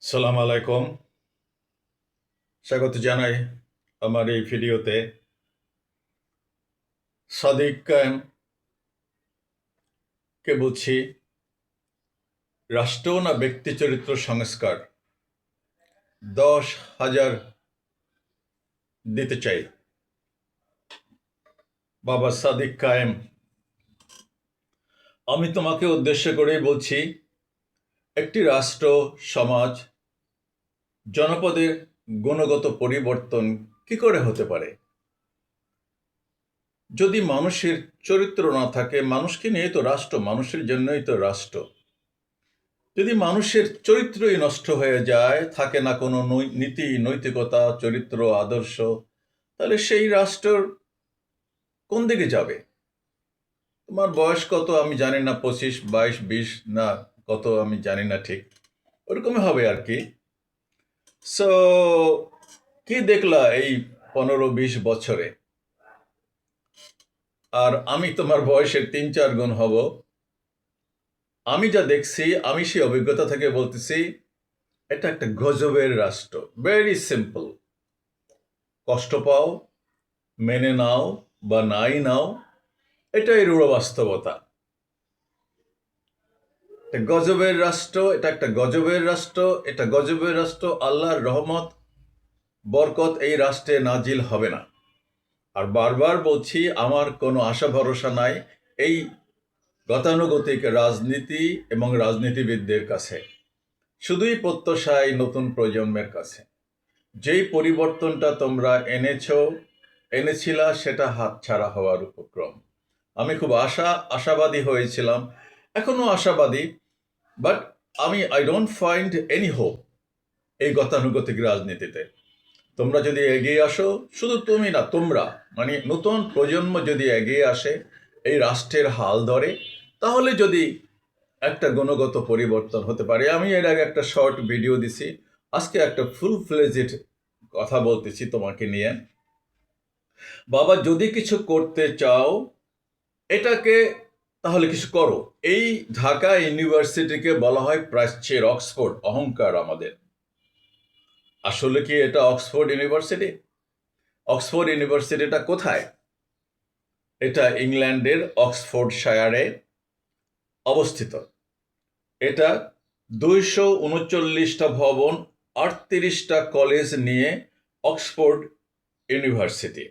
সালাম আলাইকুম। স্বাগত জানাই আমার এই ভিডিওতে। সাদিক কায়েমকে বলছি, রাষ্ট্র না ব্যক্তি চরিত্র সংস্কার 10,000 দিতে চাই। বাবা সাদিক কায়েম, আমি তোমাকে উদ্দেশ্য করেই বলছি, একটি রাষ্ট্র, সমাজ, জনপদের গুণগত পরিবর্তন কি করে হতে পারে যদি মানুষের চরিত্র না থাকে? মানুষকে নিয়ে তো রাষ্ট্র, মানুষের জন্যই তো রাষ্ট্র। যদি মানুষের চরিত্রই নষ্ট হয়ে যায়, থাকে না কোনো নীতি, নৈতিকতা, চরিত্র, আদর্শ, তাহলে সেই রাষ্ট্র কোন দিকে যাবে? তোমার বয়স কত আমি জানি না, 25, 22, 20 না কত আমি জানি না ঠিক, ওরকমই হবে আর কি। সো কি দেখলা এই 15-20 বছরে? আর আমি তোমার বয়সের 3-4 গুণ হব। আমি যা দেখছি, আমি সেই অভিজ্ঞতা থেকে বলতেছি, এটা একটা গজবের রাষ্ট্র। Very simple. কষ্ট পাও, মেনে নাও বা নাই নাও, এটাই রূঢ় বাস্তবতা। গজবের রাষ্ট্র, এটা একটা গজবের রাষ্ট্র, এটা গজবের রাষ্ট্র। আল্লাহর রহমত, বরকত এই রাষ্ট্রে নাজিল হবে না। আর বারবার বলছি, আমার কোনো আশা ভরসা নাই এই গতানুগতিক রাজনীতি এবং রাজনীতিবিদদের কাছে। শুধুই প্রত্যাশায় নতুন প্রজন্মের কাছে। যেই পরিবর্তনটা তোমরা এনেছিলা, সেটা হাতছাড়া হওয়ার উপক্রম। আমি খুব আশাবাদী হয়েছিলাম, এখনো আশাবাদী, but I don't find any hope এই গতানুগতিক রাজনীতিতে। তোমরা যদি এগিয়ে আসো, শুধু তুমি না, তোমরা মানে নতুন প্রজন্ম যদি এগিয়ে আসে, এই রাষ্ট্রের হাল ধরে, তাহলে যদি একটা গুণগত পরিবর্তন হতে পারে। আমি এর আগে একটা শর্ট ভিডিও দিছি, আজকে একটা ফুল ফ্লেজড কথা বলতেছি তোমাকে নিয়ে। বাবা, যদি কিছু করতে চাও এটাকে, তাহলে কিছু করো। এই ঢাকা ইউনিভার্সিটিকে বলা হয় প্রাচ্যের অক্সফোর্ড, অহংকার আমাদের। আসলে কি এটা অক্সফোর্ড ইউনিভার্সিটি? অক্সফোর্ড ইউনিভার্সিটিটা কোথায়? এটা ইংল্যান্ডের অক্সফোর্ডশায়ারে অবস্থিত। এটা 239টা ভবন, 38টা কলেজ নিয়ে অক্সফোর্ড ইউনিভার্সিটি।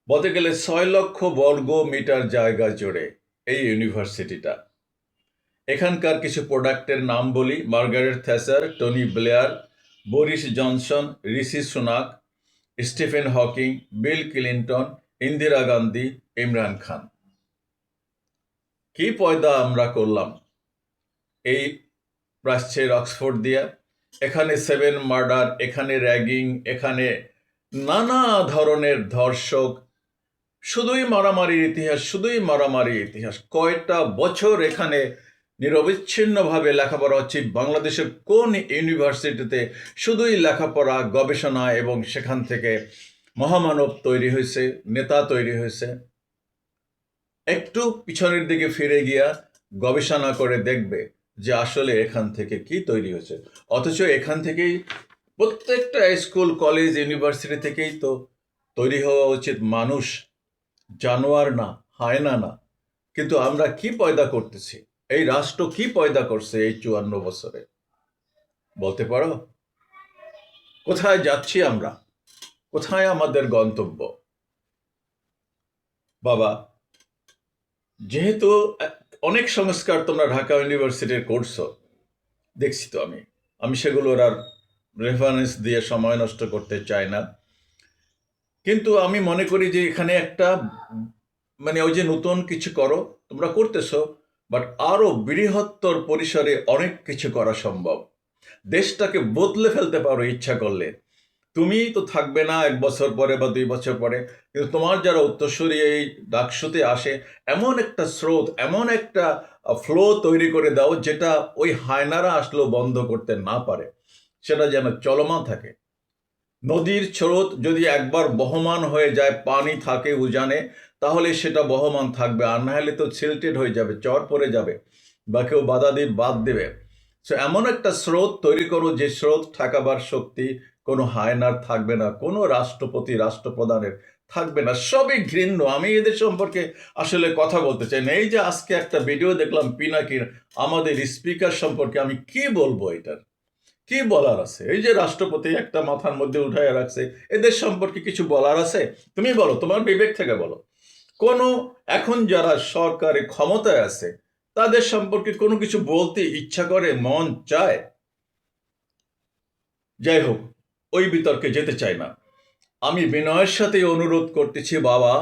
বলতে গেলে 6 লক্ষ বর্গ মিটার জায়গা জুড়ে এই ইউনিভার্সিটিটা। এখানকার কিছু প্রোডাক্টের নাম বলি: Margaret Thatcher, Tony Blair, Boris Johnson, Rishi Sunak, Stephen Hawking, Bill Clinton, Indira Gandhi, Imran Khan. কি পয়দা আমরা করলাম এই প্রাচ্যের অক্সফোর্ড দিয়া! এখানে 7 মার্ডার, এখানে র্যাগিং, এখানে নানা ধরনের ধর্ষক, শুধুই মারামারির ইতিহাস, শুধুই মারামারির ইতিহাস। কয়টা বছর এখানে নিরবিচ্ছিন্নভাবে লেখাপড়া হচ্ছে। বাংলাদেশের কোন ইউনিভার্সিটিতে শুধুই লেখাপড়া, গবেষণা, এবং সেখান থেকে মহামানব তৈরি হয়েছে, নেতা তৈরি হয়েছে? একটু পিছনের দিকে ফিরে গিয়া গবেষণা করে দেখবে যে আসলে এখান থেকে কি তৈরি হয়েছে। অথচ এখান থেকেই প্রত্যেকটা স্কুল, কলেজ, ইউনিভার্সিটি থেকেই তো তৈরি হওয়া উচিত মানুষ, জানোয়ার না, হায়না না। কিন্তু আমরা কি পয়দা করতেছি? এই রাষ্ট্র কি পয়দা করছে এই 54 বছরে? বলতে পারো? কোথায় যাচ্ছি আমরা? কোথায় আমাদের গন্তব্য? বাবা, যেহেতু অনেক সংস্কার তোমরা ঢাকা ইউনিভার্সিটির করছো, দেখছি তো আমি সেগুলোর আর রেফারেন্স দিয়ে সময় নষ্ট করতে চাই না। কিন্তু আমি মনে করি যে এখানে একটা মানে ওই যে নতুন কিছু করো, তোমরা করতেছো, বাট আরো বৃহত্তর পরিসরে অনেক কিছু করা সম্ভব। দেশটাকে বদলে ফেলতে পারো ইচ্ছা করলে। তুমি তো থাকবে না 1 বছর পরে বা 2 বছর পরে, কিন্তু তোমার যারা উত্তরসূরি এই ডাকসুতে আসে, এমন একটা স্রোত, এমন একটা ফ্লো তৈরি করে দাও যেটা ওই হায়নারা আসলেও বন্ধ করতে না পারে, সেটা যেন চলমান থাকে। নদীর স্রোত যদি একবার বহমান হয়ে যায়, পানি থাকে উজানে, তাহলে সেটা বহমান থাকবে, আর না হলে তো সিল্টেড হয়ে যাবে, চর পড়ে যাবে, বা কেউ বাধা দিয়ে বাদ দেবে। সো এমন একটা স্রোত তৈরি করো যে স্রোত ঠেকাবার শক্তি কোনো হায়নার থাকবে না, কোনো রাষ্ট্রপতি রাষ্ট্রপ্রধানের থাকবে না, সবই ঘৃণ্য। আমি এদের সম্পর্কে আসলে কথা বলতে চাই না। এই যে আজকে একটা ভিডিও দেখলাম পিনাকির, আমাদের স্পিকার সম্পর্কে আমি কি বলবো, এটার কি বলার আছে? এই যে রাষ্ট্রপতি একটা মাথার মধ্যে উঠায় রাখছে, এদের সম্পর্কে কিছু বলার আছে? তুমি বলো, তোমার বিবেক থেকে বলো। কোনো এখন যারা সরকারি ক্ষমতায় আছে তাদের সম্পর্কে কোনো কিছু বলতে ইচ্ছা করে, মন চায়? যাই হোক, ওই বিতর্কে যেতে চাই না। আমি বিনয়ের সাথে অনুরোধ করতেছি, বাবা,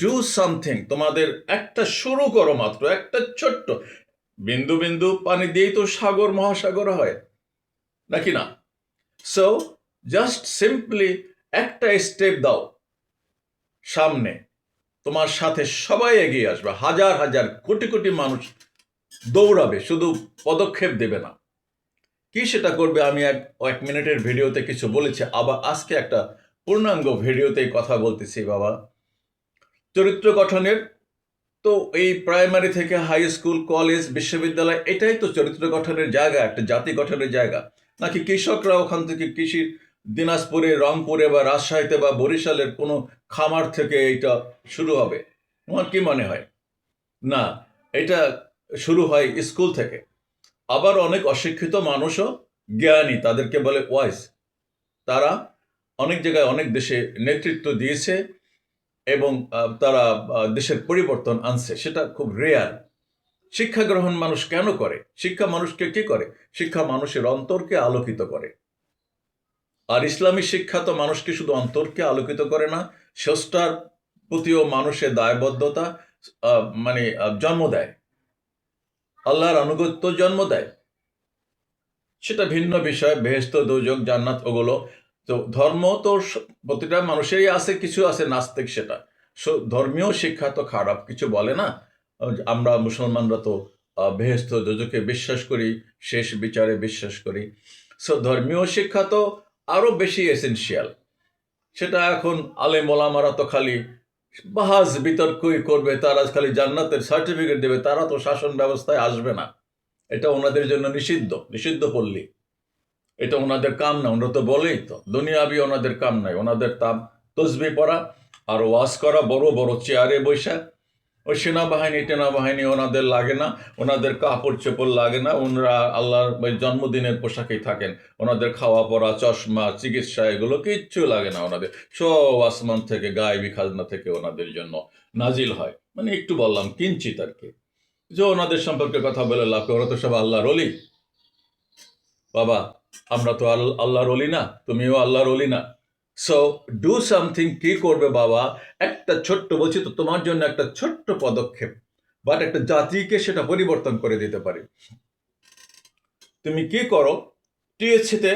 ডু সামথিং। তোমাদের একটা শুরু করো, মাত্র একটা ছোট্ট বিন্দু বিন্দু পানি দিয়েই তো সাগর মহাসাগর হয়, নাকি না? সো জাস্ট সিম্পলি একটা স্টেপ দাও সামনে, তোমার সাথে সবাই এগিয়ে আসবে, হাজার হাজার কোটি কোটি মানুষ দৌড়াবে, শুধু পদক্ষেপ দেবে না। কি সেটা করবে আমি এক মিনিটের ভিডিওতে কিছু বলেছি, আবার আজকে একটা পূর্ণাঙ্গ ভিডিওতেই কথা বলতেছি। বাবা, চরিত্র গঠনের তো এই প্রাইমারি থেকে হাই স্কুল, কলেজ, বিশ্ববিদ্যালয়, এটাই তো চরিত্র গঠনের জায়গা, একটা জাতি গঠনের জায়গা। নাকি কৃষকরা ওখান থেকে কৃষির দিনাজপুরে, রংপুরে বা রাজশাহীতে বা বরিশালের কোনো খামার থেকে এটা শুরু হবে? তোমার কি মনে হয়? না, এটা শুরু হয় স্কুল থেকে। আবার অনেক অশিক্ষিত মানুষও জ্ঞানী, তাদেরকে বলে ওয়াইজ। তারা অনেক জায়গায় অনেক দেশে নেতৃত্ব দিয়েছে এবং তারা দেশের পরিবর্তন আনছে, সেটা খুব রেয়ার। শিক্ষা গ্রহণ মানুষ কেন করে? শিক্ষা মানুষকে কি করে? শিক্ষা মানুষের অন্তরকে আলোকিত করে। আর ইসলামী শিক্ষা তো মানুষকে শুধু অন্তরকে আলোকিত করে না, স্রষ্টার প্রতিও মানুষের দায়বদ্ধতা জন্ম দেয়, আল্লাহর আনুগত্য জন্ম দেয়। সেটা ভিন্ন বিষয়, বেহেশত, দোজখ, জান্নাত, ওগুলো তো ধর্ম তো প্রতিটা মানুষেরই আছে, কিছু আছে নাস্তিক, সেটা ধর্মীয় শিক্ষা তো খারাপ কিছু বলে না। আমরা মুসলমানরা তো বেহেশত দোজখে বিশ্বাস করি, শেষ বিচারে বিশ্বাস করি। সো ধর্মীয় শিক্ষা তো আরো বেশি এসেনশিয়াল। সেটা এখন আলেম ওলামারা তো খালি বাহাজ বিতর্কই করবে, তারা খালি জান্নাতের সার্টিফিকেট দেবে, তারা তো শাসন ব্যবস্থায় আসবে না। এটা ওনাদের জন্য নিষিদ্ধ, নিষিদ্ধ পল্লী। এটা ওনাদের কাম না, ওনারা তো বলেই তো, দুনিয়াবি ওনাদের কাম নাই। ওনাদের তাম তসবি পড়া আর ওয়াজ করা, বড় বড় চেয়ারে বৈশা। ওই সেনাবাহিনী টেনাবাহিনী ওনাদের লাগে না, ওনাদের কাপড় চোপড় লাগে না, ওনারা আল্লাহর জন্মদিনের পোশাকেই থাকেন। ওনাদের খাওয়া পড়া, চশমা, চিকিৎসা, এগুলো কিচ্ছু লাগে না ওনাদের। সব আসমান থেকে, গায়েবী খাজনা থেকে ওনাদের জন্য নাজিল হয়। মানে একটু বললাম কিঞ্চিত আর কি, যে ওনাদের সম্পর্কে কথা বলে লাভ, ওরা তো সব আল্লাহর ওলি। বাবা, আমরা তো আল্লাহর ওলি না, তুমিও আল্লাহর ওলি না। So do something. কি করবে বাবা? একটা ছোট্ট, বলছি তো তোমার জন্য একটা ছোট্ট পদক্ষেপ, বাট একটা জাতিকে সেটা পরিবর্তন করে দিতে পারে। তুমি কি করো, টিএসসিতে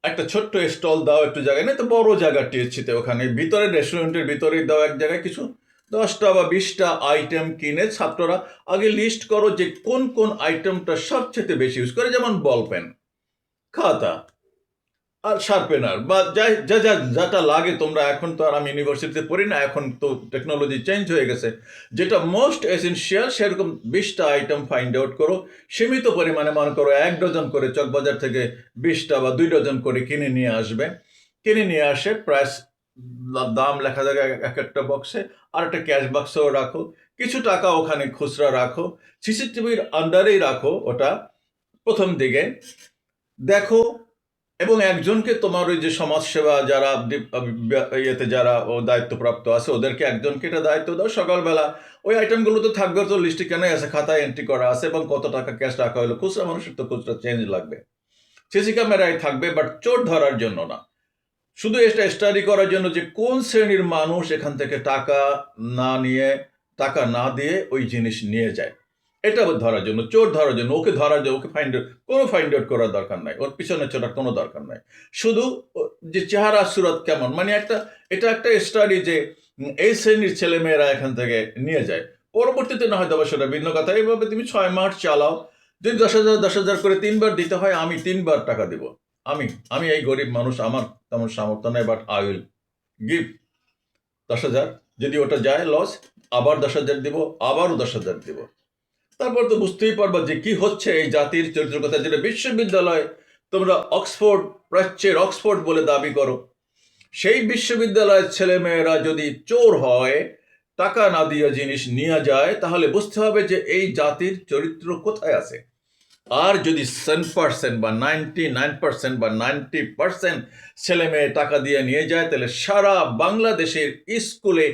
একটা ছোট্ট স্টল দাও, একটু জায়গায়, না তো বড় জায়গা টিএসসিতে, ওখানে ভিতরে রেস্টুরেন্টের ভিতরেই দাও, এক জায়গায় কিছু 10টা বা 20টা আইটেম কিনে ছাত্ররা আগে লিস্ট করো যে কোন কোন আইটেমটা সবচেয়ে বেশি ইউজ করে, যেমন বল পেন, খাতা আর শার্পেনার বা যাটা লাগে। তোমরা এখন তো আর, আমি ইউনিভার্সিটিতে পড়ি না, এখন তো টেকনোলজি চেঞ্জ হয়ে গেছে, যেটা মোস্ট এসেনশিয়াল সেরকম 20টা আইটেম ফাইন্ড আউট করো। সীমিত পরিমাণে, মনে করো 1 ডজন করে চকবাজার থেকে 20টা বা 2 ডজন করে কিনে নিয়ে আসবে। কিনে নিয়ে আসে, প্রাইস দাম লেখা থাকে এক একটা বক্সে, আর একটা ক্যাশ বাক্সও রাখো, কিছু টাকা ওখানে খুচরা রাখো, সিসিটিভির আন্ডারেই রাখো ওটা প্রথম দিকে, দেখো। এবং একজনকে তোমার ওই যে সমাজসেবা যারা ইয়েতে যারা ও দায়িত্বপ্রাপ্ত আছে, ওদেরকে একজনকে এটা দায়িত্ব দাও, সকালবেলা ওই আইটেমগুলো তো থাকবে, তো লিস্টে কেন আছে, খাতায় এন্ট্রি করা আছে, এবং কত টাকা ক্যাশ রাখা হলো। খুচরা মানুষের তো খুচরা চেঞ্জ লাগবে, সিসি ক্যামেরায় থাকবে, বাট চোর ধরার জন্য না, শুধু এটা স্টাডি করার জন্য যে কোন শ্রেণীর মানুষ এখান থেকে টাকা না নিয়ে, টাকা না দিয়ে ওই জিনিস নিয়ে যায়, এটা ধরার জন্য, চোর ধরার জন্য, ওকে ধরার জন্য, ওকে ফাইন্ড আউট করার দরকার নাই, ওর পিছনে ছোটার কোনো দরকার নাই। শুধু যে চেহারা সুরত কেমন, মানে এটা একটা স্টাডি যে এই শ্রেণীর ছেলেমেয়েরা এখান থেকে নিয়ে যায়। পরবর্তীতে না হয় তবে সেটা ভিন্ন কথা। এইভাবে তুমি 6 মাস চালাও, যদি 10,000 করে 3বার দিতে হয়, আমি 3বার টাকা দিব। আমি আমি এই গরিব মানুষ, আমার তেমন সামর্থ্য নেই, বাট আই উইল গিভ 10,000। যদি ওটা যায় লস, আবার 10,000 দিব, আবারও 10,000 দিব। তারপর তো বুঝতেই পারবা যে কি হচ্ছে এই জাতির চরিত্রের কথা, যেটা বিশ্ববিদ্যালয় তোমরা অক্সফোর্ড, প্রাচ্যের অক্সফোর্ড বলে দাবি করো। সেই বিশ্ববিদ্যালয়ের ছেলেমেয়েরা যদি চোর হয়, টাকা না দিয়ে জিনিস নিয়ে যায়, তাহলে বুঝতে হবে যে এই জাতির চরিত্র কোথায় আছে। আর যদি 7% বা 99% বা 90% ছেলে মেয়ে টাকা দিয়ে নিয়ে যায়, তাহলে সারা বাংলাদেশের স্কুলে,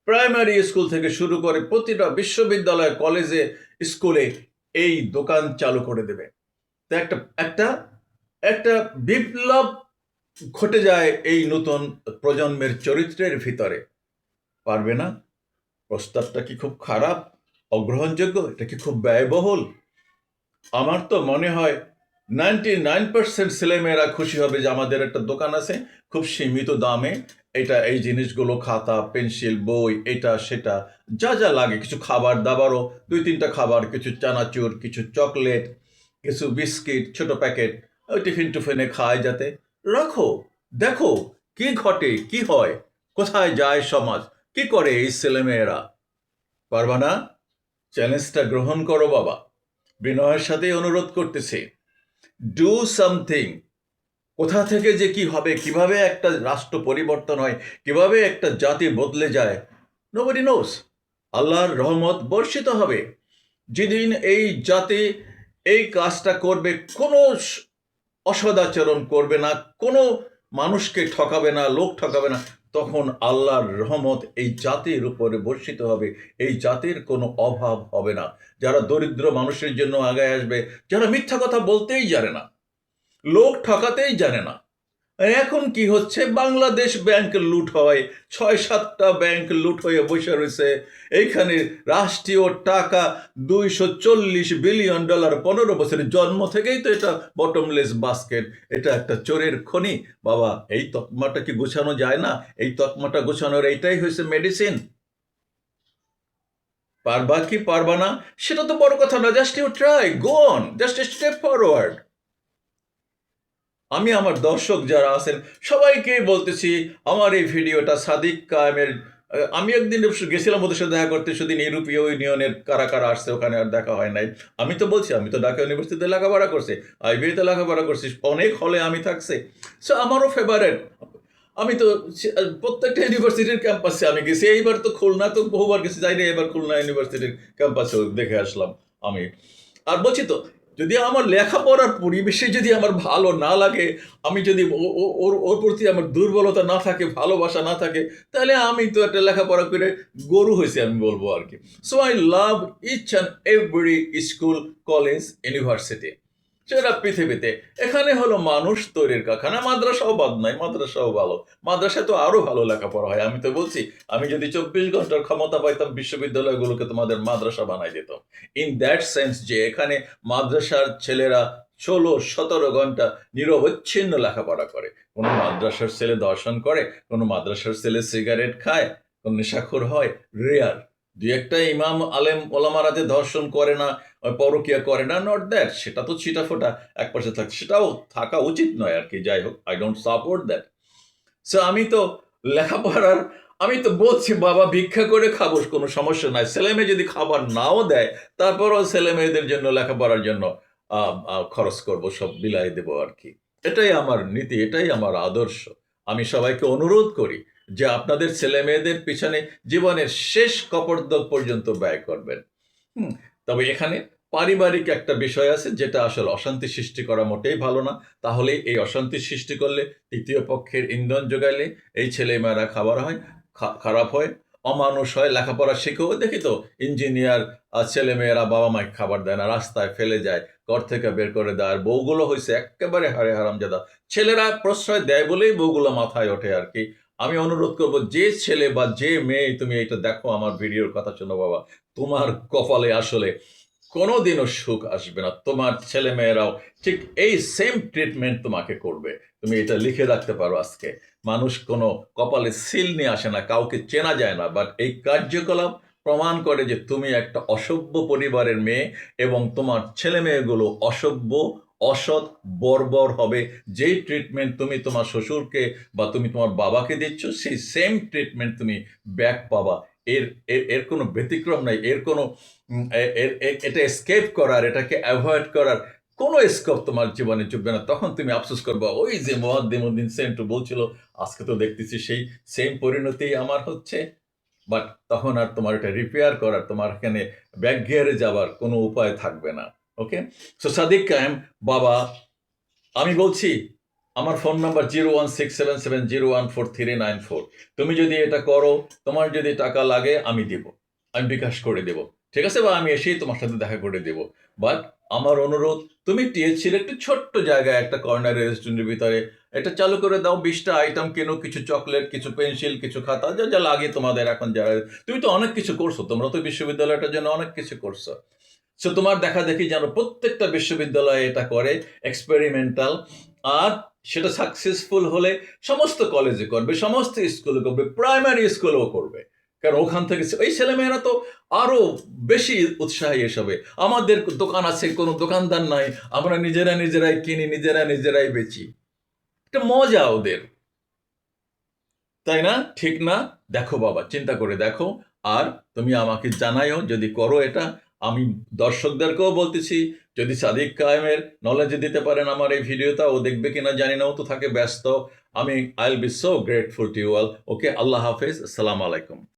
প্রাইমারি স্কুল থেকে শুরু করে প্রতিটা বিশ্ববিদ্যালয়, কলেজে, স্কুলে এই দোকান চালু করে দেবে। তো একটা একটা একটা বিপ্লব ঘটে যায় এই নতুন প্রজন্মের চরিত্রের ভিতরে। পারবে না? প্রস্তাবটা কি খুব খারাপ, অগ্রহণযোগ্য? এটা কি খুব ব্যয়বহুল? আমার তো মনে হয় 99% ছেলেমেয়েরা খুশি হবে যে আমাদের একটা দোকান আছে, খুব সীমিত দামে এটা এই জিনিসগুলো, খাতা, পেন্সিল, বই, এটা সেটা যা যা লাগে, কিছু খাবার দাবারও, 2-3টা খাবার, কিছু চানাচুর, কিছু চকলেট, কিছু বিস্কিট, ছোট প্যাকেট, ওই টিফিন টুফিনে খায় যাতে। রাখো, দেখো কি ঘটে, কি হয়, কোথায় যায় সমাজ, কি করে এই ছেলেমেয়েরা। পারবা না? চ্যালেঞ্জটা গ্রহণ করো বাবা, বিনয়ের সাথে অনুরোধ করতেছি। Do something. কোথা থেকে যে কি হবে, কিভাবে একটা রাষ্ট্র পরিবর্তন হয়, কিভাবে একটা জাতি বদলে যায়, নোবডি নোস। আল্লাহর রহমত বর্ষিত হবে যেদিন এই জাতি এই কাজটা করবে, কোনো অসদাচরণ করবে না, কোনো মানুষকে ঠকাবে না, লোক ঠকাবে না, তখন আল্লাহর রহমত এই জাতির উপরে বর্ষিত হবে। এই জাতির কোনো অভাব হবে না। যারা দরিদ্র মানুষের জন্য আগায় আসবে, যারা মিথ্যা কথা বলতেই জানে না, লোক ঠকাতেই জানে না। এখন কি হচ্ছে, বাংলাদেশ ব্যাংক লুট হয়, 6-7টা ব্যাংক লুট হয়ে বসে রয়েছে এইখানে। রাষ্ট্রীয় টাকা $240 বিলিয়ন, 15 বছরের জন্ম থেকেই তো এটা বটমলেস বাস্কেট, এটা একটা চোরের খনি। বাবা, এই তকমাটা কি গোছানো যায় না? এই তকমাটা গোছানোর এইটাই হয়েছে মেডিসিন। পারবা কি পারবা না সেটা তো বড় কথা না, just you try, go on, just step forward. আমি আমার দর্শক যারা আছেন সবাইকে বলতেছি, আমার এই ভিডিওটা সাদিক কায়েমের, আমি একদিন গেছিলাম ওদের সাথে দেখা করতে, সেদিন ইউরোপীয় ইউনিয়নের কারা কারা আসছে, ওখানে আর দেখা হয় নাই। আমি তো বলছি, আমি তো ঢাকা ইউনিভার্সিটিতে লেখাপড়া করছি, আইবিতে লেখাপড়া করছি, অনেক হলে আমি থাকছি। সো আমারও ফেভারেট। আমি তো প্রত্যেকটা ইউনিভার্সিটির ক্যাম্পাসে আমি গেছি। এইবার তো খুলনা তো বহুবার গেছি, যাই না, এবার খুলনা ইউনিভার্সিটির ক্যাম্পাসেও দেখে আসলাম আমি। আর বলছি তো, যদি আমার লেখাপড়ার পরিবেশে যদি আমার ভালো না লাগে, আমি যদি ওর ওর প্রতি আমার দুর্বলতা না থাকে, ভালোবাসা না থাকে, তাহলে আমি তো একটা লেখাপড়া করে গরু হয়েছে আমি বলবো আর কি। So I love each and every school, college, university, সেটা পৃথিবীতে। এখানে হলো মানুষ তৈরির কারখানা। মাদ্রাসাও বাদ নাই, মাদ্রাসাও ভালো। মাদ্রাসায় তো আরো ভালো লেখাপড়া হয়। আমি তো বলছি, আমি যদি 24 ঘন্টার ক্ষমতা পাইতাম, বিশ্ববিদ্যালয়গুলোকে তোমাদের মাদ্রাসা বানাই দিতাম। ইন দ্যাট সেন্স যে এখানে মাদ্রাসার ছেলেরা 16-17 ঘন্টা নিরবচ্ছিন্ন লেখাপড়া করে। কোনো মাদ্রাসার ছেলে দর্শন করে, কোনো মাদ্রাসার ছেলে সিগারেট খায়, কোনো নেশাখোর হয়, রেয়ার। দুই একটা ইমাম আলেম ওলামারাতে ধর্ষণ করে না, পরকিয়া করে না, নট দ্যাট, সেটা তো ছিটাফোটা এক পাশে থাকে, সেটাও থাকা উচিত নয় আর কি। যাই হোক, I don't support that. So আমি তো লেখাপড়ার, আমি তো বলছি বাবা, ভিক্ষা করে খাবো, কোনো সমস্যা নাই। ছেলে মেয়ে যদি খাবার নাও দেয়, তারপরও ছেলে মেয়েদের জন্য লেখাপড়ার জন্য খরচ করব, সব বিলাই দেবো আর কি। এটাই আমার নীতি, এটাই আমার আদর্শ। আমি সবাইকে অনুরোধ করি যে আপনাদের ছেলে মেয়েদের পিছনে জীবনের শেষ কপর্দক পর্যন্ত ব্যয় করবেন। তবে এখানে পারিবারিক একটা বিষয় আছে, যেটা আসলে অশান্তি সৃষ্টি করা মোটেই ভালো না। তাহলে এই অশান্তি সৃষ্টি করলে, তৃতীয় পক্ষের ইন্ধন যোগাইলে এই ছেলেমেয়েরা খাবার হয়, খারাপ হয়, অমানুষ হয়, লেখাপড়া শিখেও দেখি তো ইঞ্জিনিয়ার ছেলেমেয়েরা বাবা মাকে খাবার দেয় না, রাস্তায় ফেলে যায়, ঘর থেকে বের করে দেয়। আর বউগুলো হয়েছে একেবারে হারে হারামজাদা। ছেলেরা প্রশ্রয় দেয় বলেই বউগুলো মাথায় ওঠে আর কি। আমি অনুরোধ করব, যে ছেলে বা যে মেয়ে তুমি এটা দেখো, আমার ভিডিওর কথা শোনো বাবা, তোমার কপালে আসলে কোনোদিনও সুখ আসবে না। তোমার ছেলে মেয়েরাও ঠিক এই সেম ট্রিটমেন্ট তোমাকে করবে। তুমি এটা লিখে রাখতে পারো আজকে। মানুষ কোনো কপালে সিল নিয়ে আসে না, কাউকে চেনা যায় না, বাট এই কার্যকলাপ প্রমাণ করে যে তুমি একটা অসভ্য পরিবারের মেয়ে, এবং তোমার ছেলে মেয়েগুলো অসভ্য, অসৎ, বর্বর হবে। যেই ট্রিটমেন্ট তুমি তোমার শ্বশুরকে বা তুমি তোমার বাবাকে দিচ্ছ, সেই সেম ট্রিটমেন্ট তুমি ব্যাক পাবা। এর এর এর কোনো ব্যতিক্রম নাই, এর কোনো এটা এসকেপ করার, এটাকে অ্যাভয়েড করার কোনো স্কোপ তোমার জীবনে চুকবে না। তখন তুমি আফসোস করবা, ওই যে মোয়াদ্দিমউদ্দিন সেন্টু বলছিল, আজকে তো দেখতেছি সেই সেম পরিণতি আমার হচ্ছে। বাট তখন আর তোমার এটা রিপেয়ার করার, তোমার এখানে ব্যাক গিয়ারে যাবার কোনো উপায় থাকবে না। ওকে, সো সাদিক কায়েম বাবা, আমি বলছি আমার ফোন নাম্বার 01677014394। তুমি যদি এটা করো, তোমার যদি টাকা লাগে আমি দেব, আমি বিকাশ করে দেব, ঠিক আছে, বা আমি এসেই তোমার সাথে দেখা করে দেব। বাট আমার অনুরোধ, তুমি টিএসসির একটু ছোট্ট জায়গায় একটা কর্নার রেস্টুরেন্টের ভিতরে এটা চালু করে দাও, 20টা আইটেম কেনো, কিছু চকলেট, কিছু পেন্সিল, কিছু খাতা, যা যা লাগে তোমাদের এখন যারা, তুমি তো অনেক কিছু করছো, তোমরা তো বিশ্ববিদ্যালয়টার জন্য অনেক কিছু করছো। সো তোমার দেখা দেখি যেন প্রত্যেকটা বিশ্ববিদ্যালয়ে এটা করে, এক্সপেরিমেন্টাল। আর সেটা সাকসেসফুল হলে সমস্ত কলেজে করবে, সমস্ত স্কুলে করবে, প্রাইমারি স্কুলেও করবে। কারণ ওখান থেকে এই ছেলেমেয়েরা তো আরো বেশি উৎসাহী এসবে। আমাদের দোকান আছে, কোনো দোকানদার নাই, আমরা নিজেরাই কিনি, নিজেরাই বেচি। এটা মজা ওদের, তাই না? ঠিক না? দেখো বাবা, চিন্তা করে দেখো। আর তুমি আমাকে জানাইও যদি করো এটা। আমি দর্শকদেরকেও বলতেছি, যদি সাদিক কায়েমের নলেজে দিতে পারেন আমার এই ভিডিওটা, ও দেখবে কিনা জানি না, ও তো থাকে ব্যস্ত। আমি I will be so grateful to you all. Okay, আল্লাহ হাফেজ, আসসালামু আলাইকুম।